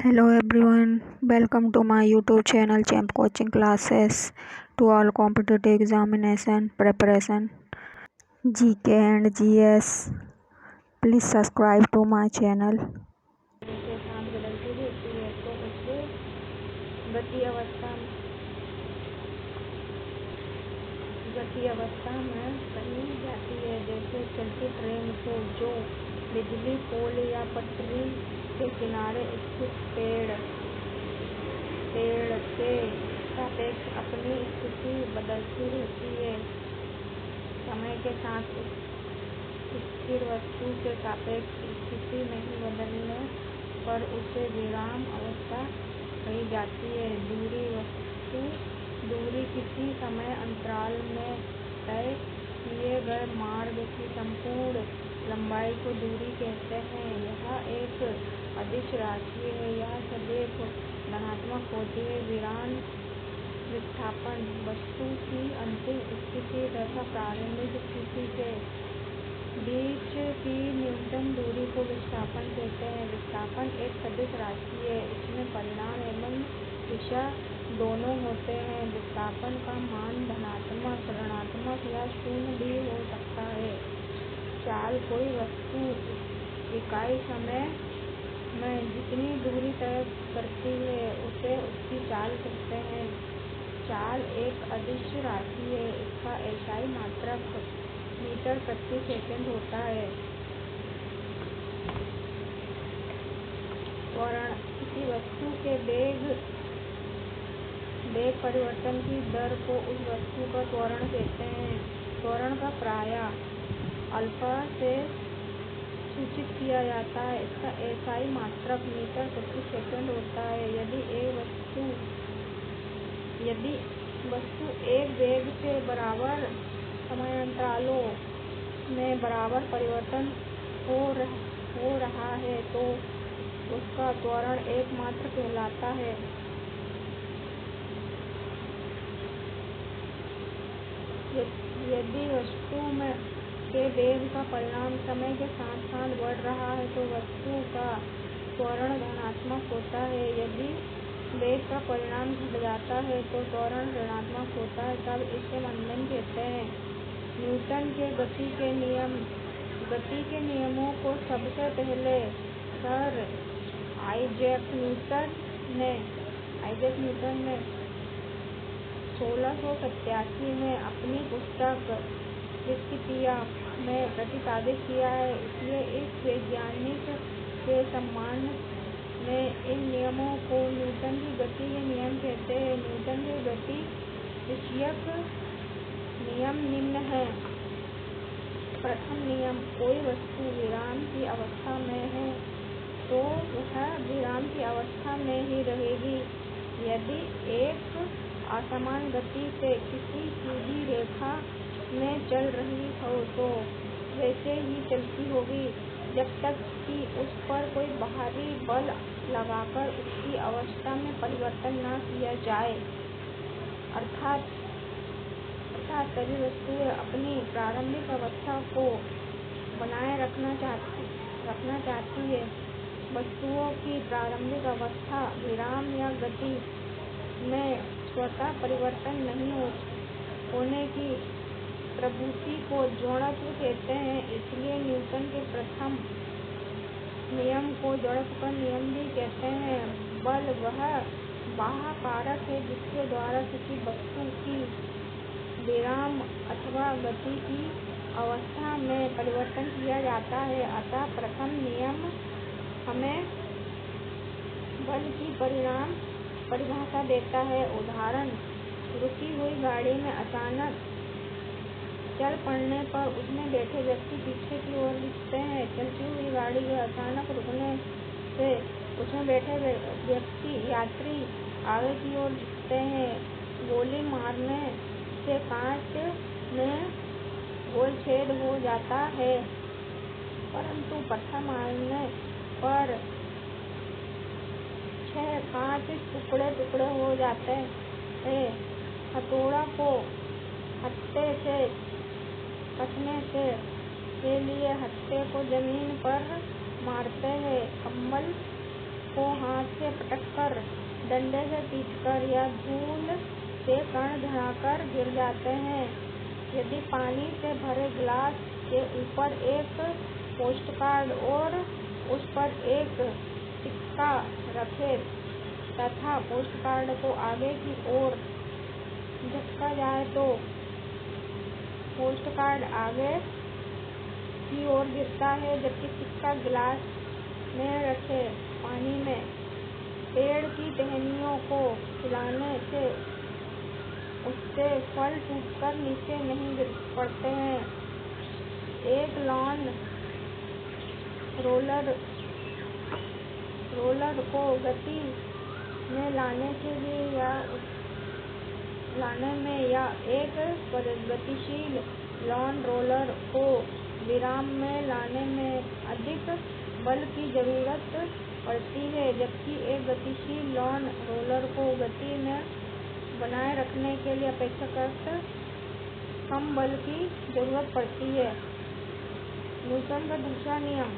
Hello everyone, welcome to my YouTube channel Champ Coaching Classes to all competitive examination preparation GK and GS. Please subscribe to my channel. के साथ बदलती रहती है तो उससे गति अवस्था में कही जाती है। जैसे चलती ट्रेन को जो बिजली पोल या पटरी के किनारे स्थित पेड़ के सापेक्ष अपनी स्थिति बदलती रहती है। समय के साथ स्थिर वस्तु के सापेक्ष स्थिति नहीं बदलने पर उसे विराम अवस्था कही जाती है। दूरी किसी समय अंतराल में तय किए गए मार्ग की संपूर्ण लंबाई को दूरी कहते हैं। यह एक अदिश राशि है। यह सदैव धनात्मक होती है। विस्थापन वस्तु की अंतिम स्थिति तथा प्रारंभिक स्थिति के बीच की न्यूनतम दूरी को विस्थापन कहते हैं। विस्थापन एक सदिश राशि है। इसमें परिमाण एवं दिशा दोनों होते हैं। विस्थापन का मान धनात्मक, ऋणात्मक या शून्य भी हो सकता है। चाल कोई वस्तु इकाई समय में जितनी दूरी तय करती है उसे उसकी चाल कहते हैं। चाल एक अदिश राशि है। इसका एसआई मात्रक मीटर प्रति सेकंड होता है। त्वरण किसी वस्तु के वेग परिवर्तन की दर को उस वस्तु का त्वरण कहते हैं। त्वरण का प्रायः अल्फा से सूचित किया जाता है। इसका एसआई मात्रक मीटर प्रति सेकंड होता है। यदि वस्तु एक वेग से बराबर समयांतरालों में बराबर परिवर्तन हो रहा है तो उसका त्वरण एकमात्र कहलाता है। यदि वस्तु के वेग का परिमाण समय के साथ साथ बढ़ रहा है तो वस्तु का त्वरण धनात्मक होता है। यदि वेग का परिमाण घट जाता है तो त्वरण ऋणात्मक होता है। तब इसे मंदन कहते हैं। न्यूटन के गति के नियमों को सबसे पहले सर आइजैक न्यूटन ने 1687 में अपनी पुस्तक प्रिंसिपिया में प्रतिपादित किया है। इसलिए इस वैज्ञानिक के सम्मान में इन नियमों को न्यूटन की गति के नियम कहते हैं। न्यूटन के गति विषयक नियम निम्न हैं। प्रथम नियम, कोई वस्तु विराम की अवस्था में है तो वह विराम की अवस्था में ही रहेगी। यदि एक असमान गति से किसी सीधी रेखा में चल रही हो तो वैसे ही चलती होगी जब तक कि उस पर कोई बाहरी बल लगाकर उसकी अवस्था में परिवर्तन न किया जाए। अर्थात सभी वस्तुएं अपनी प्रारंभिक अवस्था को बनाए रखना चाहती है। वस्तुओं की प्रारंभिक अवस्था विराम या गति में स्वतः परिवर्तन नहीं होने की प्रवृत्ति को जड़त्व कहते हैं। इसलिए न्यूटन के प्रथम नियम को जड़त्व का नियम भी कहते हैं। बल वह बाह्य कारक है जिसके द्वारा किसी वस्तु की विराम अथवा गति की अवस्था में परिवर्तन किया जाता है। अतः प्रथम नियम हमें बल की परिभाषा देता है। उदाहरण, रुकी हुई गाड़ी में अचानक चल पड़ने पर उसमें बैठे व्यक्ति पीछे की ओर झुकते हैं। चलती हुई गाड़ी के अचानक रुकने से उसमें बैठे यात्री आगे की ओर झुकते हैं। गोली मारने से कांच में गोलछेद हो जाता है परंतु पत्थर मारने पर 6 कांच टुकड़े हो जाते हैं। हथौड़ा को हत्थे से कसने के लिए हत्थे को जमीन पर मारते हैं। को हाथ से पटककर, डंडे से पीटकर या धूल से कण धड़ाकर गिर जाते हैं। यदि पानी से भरे गिलास के ऊपर एक पोस्टकार्ड और उस पर एक सिक्का रखें तथा पोस्टकार्ड को आगे की ओर झटका जाए तो पोस्टकार्ड आगे की ओर गिरता है, जबकि सिक्का गिलास में रखे पानी में पेड़ की टहनियों को हिलाने से उससे फल टूटकर नीचे नहीं गिर पड़ते हैं। एक लॉन रोलर को गति में लाने में या एक गतिशील लॉन रोलर को विराम में लाने में अधिक बल की जरूरत पड़ती है, जबकि एक गतिशील लॉन रोलर को गति में बनाए रखने के लिए अपेक्षाकृत कम बल की जरूरत पड़ती है। न्यूटन का दूसरा नियम।